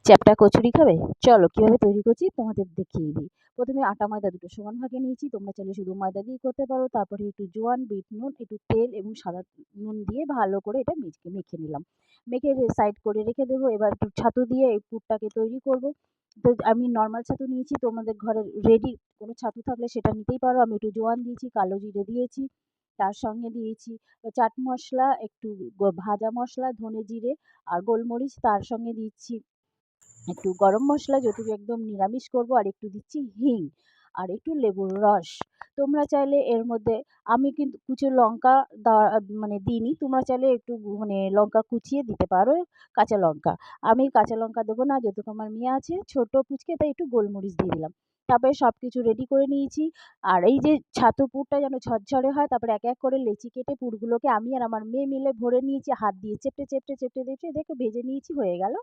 চ্যাপ্টা কচুরি খাবে? চলো কীভাবে তৈরি করছি তোমাদের দেখিয়ে দিই। প্রথমে আটা ময়দা দুটো সমান ভাগে নিয়েছি, তোমরা চাইলে শুধু ময়দা দিয়ে করতে পারো। তারপরে একটু জোয়ান, বিট নুন, একটু তেল এবং সাদা নুন দিয়ে ভালো করে এটা মেখে নিলাম। মেখে সাইড করে রেখে দেবো। এবার একটু ছাতু দিয়ে এই পুরটাকে তৈরি করব। তো আমি নর্মাল ছাতু নিয়েছি, তোমাদের ঘরে রেডি কোনো ছাতু থাকলে সেটা নিতেই পারো। আমি একটু জোয়ান দিয়েছি, কালো জিরে দিয়েছি, তার সঙ্গে দিয়েছি চাট মশলা, একটু ভাজা মশলা, ধনে জিরে আর গোলমরিচ, তার সঙ্গে দিচ্ছি একটু গরম মশলা, যেহেতু একদম নিরামিষ করব, আর একটু দিচ্ছি হিং আর একটু লেবুর রস। তোমরা চাইলে এর মধ্যে, আমি কিন্তু কুচো লঙ্কা মানে দিইনি, তোমরা চাইলে একটু মানে লঙ্কা কুচিয়ে দিতে পারো, কাঁচা লঙ্কা। আমি কাঁচা লঙ্কা দেবো না, যেহেতু আমার মেয়ে আছে ছোট পুচকে, তাই একটু গোলমরিচ দিয়ে দিলাম। তারপরে সব কিছু রেডি করে নিয়েছি। আর এই যে ছাতু পুরটা যেন ঝরঝরে হয়, তারপরে এক এক করে লেচি কেটে পুরগুলোকে আমি আর আমার মেয়ে মিলে ভরে নিয়েছি, হাত দিয়ে চেপটে চেপটে চেপটে চেপটে দেখে ভেজে নিয়েছি, হয়ে গেল।